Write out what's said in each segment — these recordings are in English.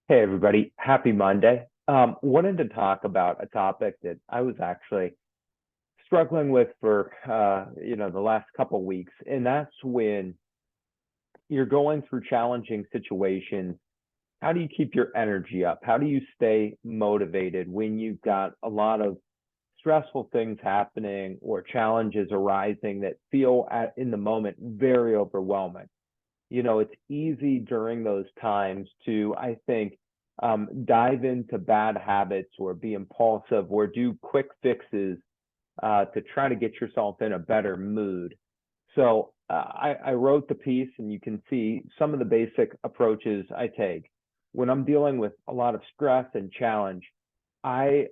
Hey everybody, happy Monday. Wanted to talk about a topic that I was actually struggling with for the last couple of weeks, and that's when you're going through challenging situations. How do you keep your energy up? How do you stay motivated when you've got a lot of stressful things happening or challenges arising that feel in the moment very overwhelming? It's easy during those times to, I think, dive into bad habits or be impulsive or do quick fixes to try to get yourself in a better mood. So I wrote the piece, and you can see some of the basic approaches I take when I'm dealing with a lot of stress and challenge. I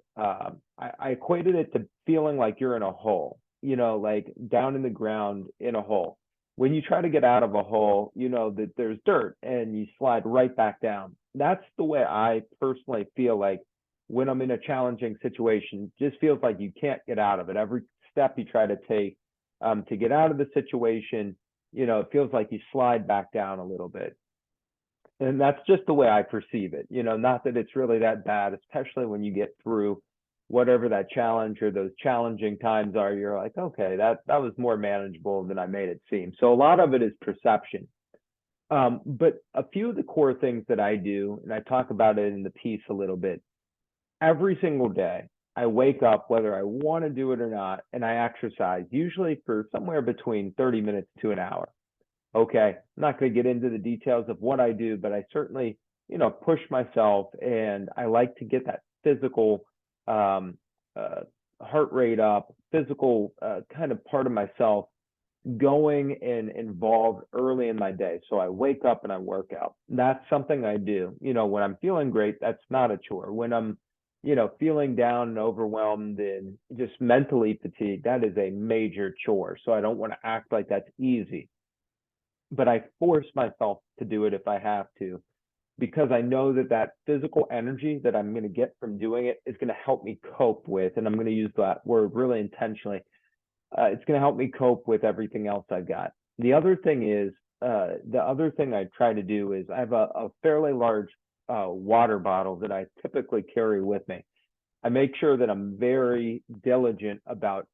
equated it to feeling like you're in a hole, like down in the ground in a hole. When you try to get out of a hole, you know that there's dirt and you slide right back down. That's the way I personally feel like when I'm in a challenging situation. Just feels like you can't get out of it. Every step you try to take to get out of the situation, it feels like you slide back down a little bit. And that's just the way I perceive it. Not that it's really that bad, especially when you get through whatever that challenge or those challenging times are. You're like, okay, that was more manageable than I made it seem. So a lot of it is perception. But a few of the core things that I do, and I talk about it in the piece a little bit, every single day, I wake up, whether I want to do it or not, and I exercise, usually for somewhere between 30 minutes to an hour. Okay, I'm not going to get into the details of what I do, but I certainly, push myself, and I like to get that physical um, uh, heart rate up, physical kind of part of myself going and involved early in my day. So I wake up and I work out. That's something I do. When I'm feeling great, that's not a chore. When I'm, feeling down and overwhelmed and just mentally fatigued, that is a major chore. So I don't want to act like that's easy, but I force myself to do it if I have to, because I know that that physical energy that I'm going to get from doing it is going to help me cope with, and I'm going to use that word really intentionally. It's going to help me cope with everything else I've got. The other thing I try to do is I have a fairly large water bottle that I typically carry with me. I make sure that I'm very diligent about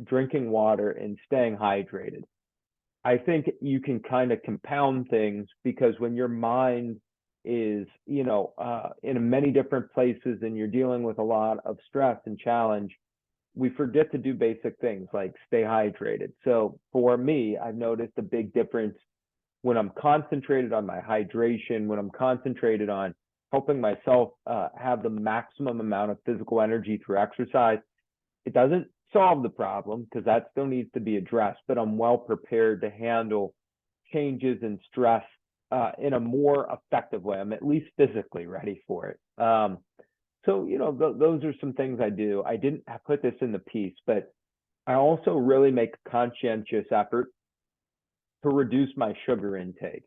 drinking water and staying hydrated. I think you can kind of compound things because when your mind is, in many different places and you're dealing with a lot of stress and challenge, we forget to do basic things like stay hydrated. So for me, I've noticed a big difference when I'm concentrated on my hydration, when I'm concentrated on helping myself have the maximum amount of physical energy through exercise. It doesn't solve the problem because that still needs to be addressed, but I'm well prepared to handle changes in stress in a more effective way. I'm at least physically ready for it. So, those are some things I do. I didn't put this in the piece, but I also really make a conscientious effort to reduce my sugar intake.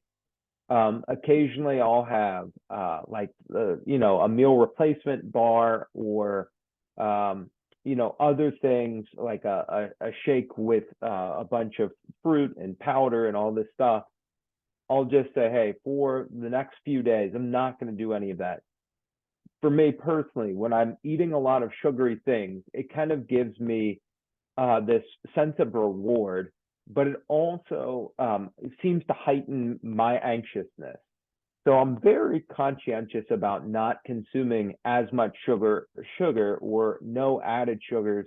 Occasionally, I'll have a meal replacement bar or other things like a shake with a bunch of fruit and powder and all this stuff. I'll just say, hey, for the next few days, I'm not going to do any of that. For me personally, when I'm eating a lot of sugary things, it kind of gives me this sense of reward, but it also seems to heighten my anxiousness. So I'm very conscientious about not consuming as much sugar or no added sugars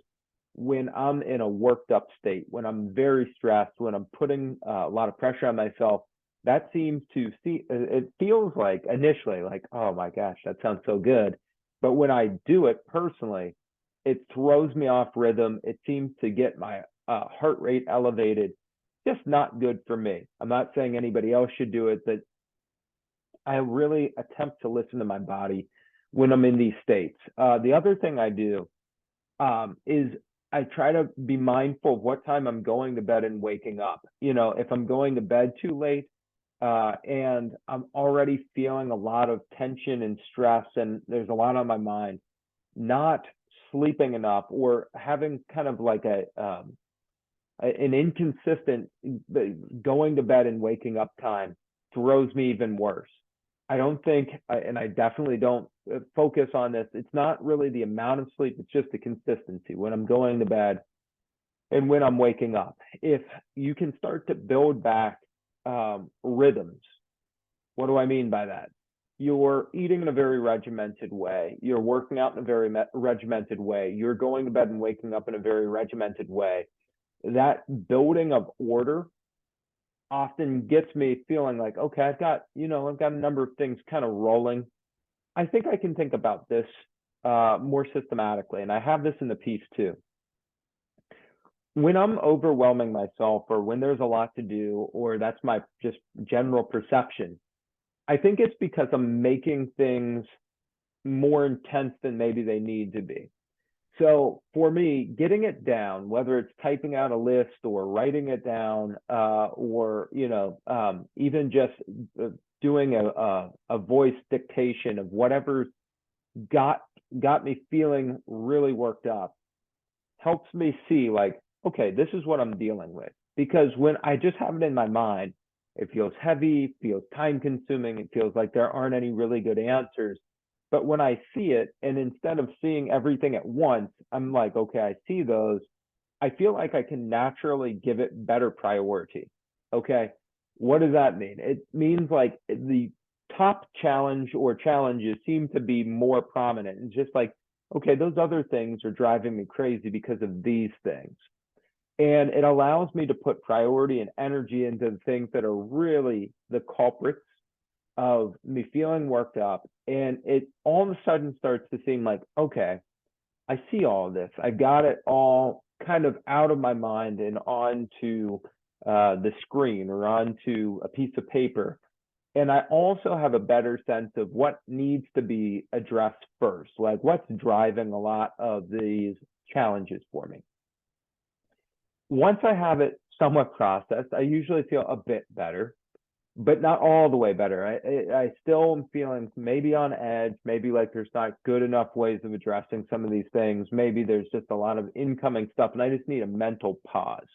when I'm in a worked up state, when I'm very stressed, when I'm putting a lot of pressure on myself. That seems to see, it feels like initially like, oh my gosh, that sounds so good. But when I do it personally, it throws me off rhythm. It seems to get my heart rate elevated. Just not good for me. I'm not saying anybody else should do it, but I really attempt to listen to my body when I'm in these states. The other thing I do is I try to be mindful of what time I'm going to bed and waking up. If I'm going to bed too late and I'm already feeling a lot of tension and stress and there's a lot on my mind, not sleeping enough or having kind of like an inconsistent going to bed and waking up time throws me even worse. I don't think, and I definitely don't focus on this. It's not really the amount of sleep, it's just the consistency when I'm going to bed and when I'm waking up. If you can start to build back rhythms, what do I mean by that? You're eating in a very regimented way. You're working out in a very regimented way. You're going to bed and waking up in a very regimented way. That building of order often gets me feeling like, okay, I've got a number of things kind of rolling. I think I can think about this more systematically. And I have this in the piece too. When I'm overwhelming myself or when there's a lot to do, or that's my just general perception, I think it's because I'm making things more intense than maybe they need to be. So for me, getting it down, whether it's typing out a list or writing it down, or even just doing a voice dictation of whatever got got me feeling really worked up, helps me see like, okay, this is what I'm dealing with. Because when I just have it in my mind, it feels heavy, feels time consuming, it feels like there aren't any really good answers. But when I see it, and instead of seeing everything at once, I'm like, okay, I see those. I feel like I can naturally give it better priority. Okay. What does that mean? It means like the top challenge or challenges seem to be more prominent. And just like, okay, those other things are driving me crazy because of these things. And it allows me to put priority and energy into the things that are really the culprits of me feeling worked up. And it all of a sudden starts to seem like, okay, I see all of this. I got it all kind of out of my mind and onto the screen or onto a piece of paper. And I also have a better sense of what needs to be addressed first, like what's driving a lot of these challenges for me. Once I have it somewhat processed, I usually feel a bit better, but not all the way better. I still am feeling maybe on edge, maybe like there's not good enough ways of addressing some of these things. Maybe there's just a lot of incoming stuff and I just need a mental pause.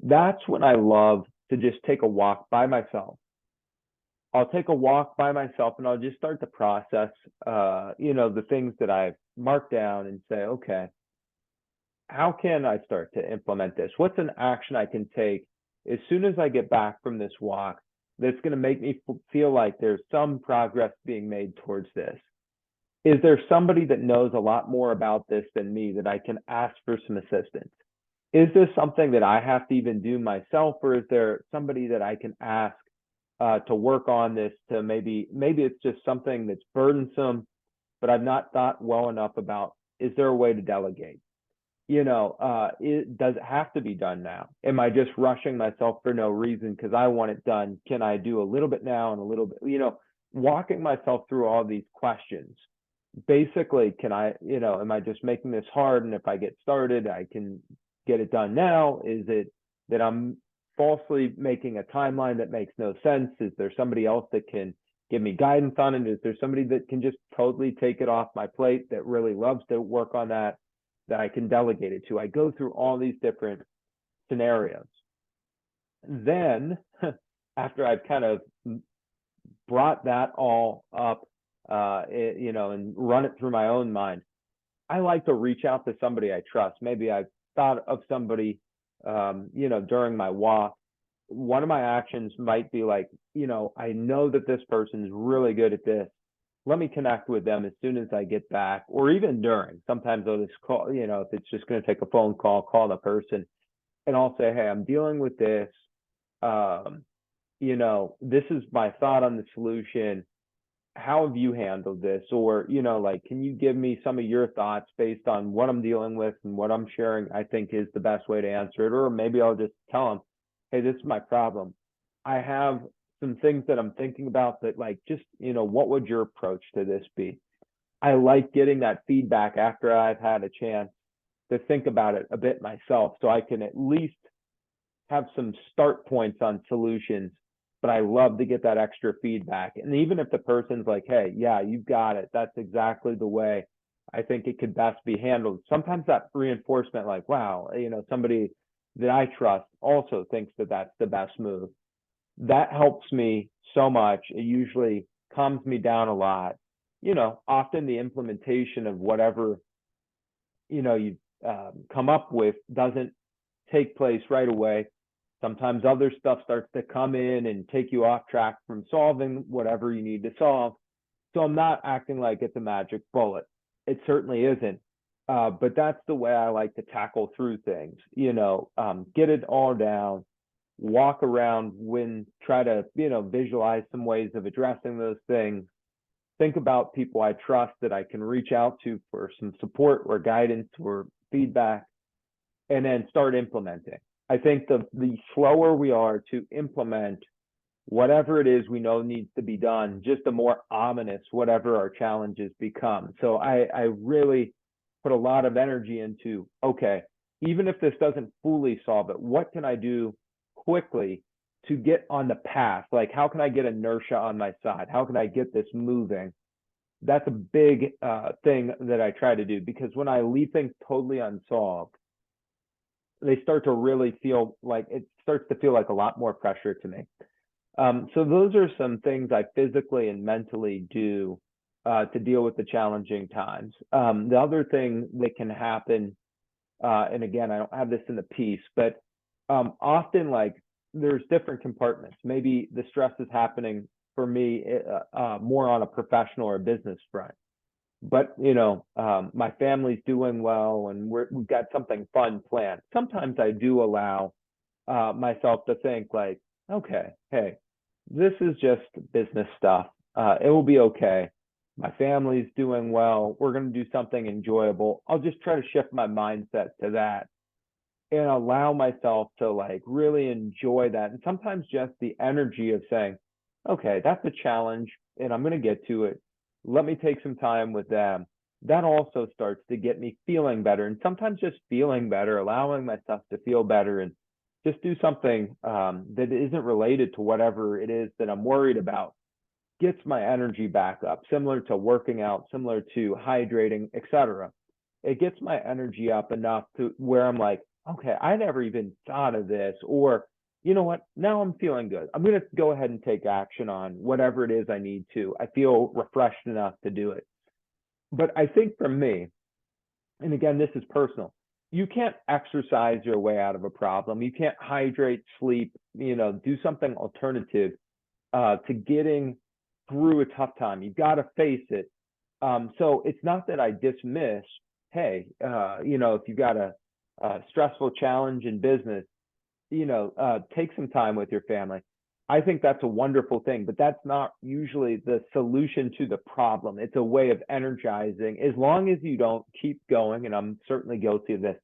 That's when I love to just take a walk by myself. I'll take a walk by myself and I'll just start to process, the things that I've marked down and say, okay, how can I start to implement this? What's an action I can take as soon as I get back from this walk that's going to make me feel like there's some progress being made towards this? Is there somebody that knows a lot more about this than me that I can ask for some assistance? Is this something that I have to even do myself, or is there somebody that I can ask to work on this? To maybe it's just something that's burdensome, but I've not thought well enough about. Is there a way to delegate? Does it have to be done now? Am I just rushing myself for no reason because I want it done? Can I do a little bit now and a little bit, walking myself through all these questions? Basically, am I just making this hard? And if I get started, I can get it done now? Is it that I'm falsely making a timeline that makes no sense? Is there somebody else that can give me guidance on it? Is there somebody that can just totally take it off my plate that really loves to work on that I can delegate it to? I go through all these different scenarios. Then, after I've kind of brought that all up, and run it through my own mind, I like to reach out to somebody I trust. Maybe I've thought of somebody, during my walk. One of my actions might be like, I know that this person is really good at this. Let me connect with them as soon as I get back, or even during. Sometimes I'll just call, if it's just going to take a phone call the person, and I'll say, hey, I'm dealing with this. This is my thought on the solution. How have you handled this? Or, can you give me some of your thoughts based on what I'm dealing with and what I'm sharing, I think is the best way to answer it. Or maybe I'll just tell them, hey, this is my problem. I have some things that I'm thinking about that, like, just, what would your approach to this be? I like getting that feedback after I've had a chance to think about it a bit myself, so I can at least have some start points on solutions. But I love to get that extra feedback. And even if the person's like, hey, yeah, you've got it, that's exactly the way I think it could best be handled. Sometimes that reinforcement, like, wow, somebody that I trust also thinks that that's the best move. That helps me so much. It usually calms me down a lot. Often the implementation of whatever, you come up with doesn't take place right away. Sometimes other stuff starts to come in and take you off track from solving whatever you need to solve. So I'm not acting like it's a magic bullet. It certainly isn't. But that's the way I like to tackle through things. Get it all down, walk around try to, visualize some ways of addressing those things. Think about people I trust that I can reach out to for some support or guidance or feedback, and then start implementing. I think the slower we are to implement whatever it is we know needs to be done, just the more ominous whatever our challenges become. So I really put a lot of energy into, okay, even if this doesn't fully solve it, what can I do quickly to get on the path? Like, how can I get inertia on my side? How can I get this moving? That's a big thing that I try to do, because when I leave things totally unsolved, they start to really feel like it starts to feel like a lot more pressure to me. So those are some things I physically and mentally do to deal with the challenging times. The other thing that can happen, and again, I don't have this in the piece, but often like there's different compartments. Maybe the stress is happening for me more on a professional or business front. But my family's doing well, and we've got something fun planned. Sometimes I do allow myself to think like, okay, hey, this is just business stuff. It will be okay. My family's doing well. We're going to do something enjoyable. I'll just try to shift my mindset to that and allow myself to like really enjoy that. And sometimes just the energy of saying, okay, that's a challenge and I'm going to get to it. Let me take some time with them. That also starts to get me feeling better. And sometimes just feeling better, allowing myself to feel better and just do something that isn't related to whatever it is that I'm worried about, gets my energy back up, similar to working out, similar to hydrating, etc. It gets my energy up enough to where I'm like, okay, I never even thought of this, or you know what, now I'm feeling good. I'm going to go ahead and take action on whatever it is I need to. I feel refreshed enough to do it. But I think for me, and again, this is personal, you can't exercise your way out of a problem. You can't hydrate, sleep, do something alternative to getting through a tough time. You've got to face it. So it's not that I dismiss, hey, if you've got a stressful challenge in business, take some time with your family. I think that's a wonderful thing, but that's not usually the solution to the problem. It's a way of energizing, as long as you don't keep going, and I'm certainly guilty of this,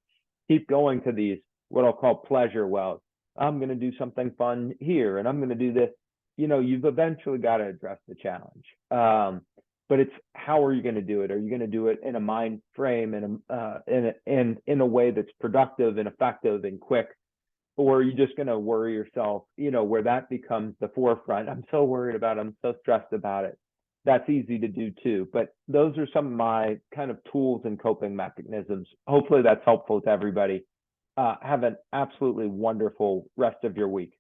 keep going to these, what I'll call pleasure wells. I'm going to do something fun here, and I'm going to do this. You've eventually got to address the challenge. But it's, how are you going to do it? Are you going to do it in a mind frame and in a way that's productive and effective and quick? Or are you just going to worry yourself, where that becomes the forefront? I'm so worried about it. I'm so stressed about it. That's easy to do too. But those are some of my kind of tools and coping mechanisms. Hopefully that's helpful to everybody. Have an absolutely wonderful rest of your week.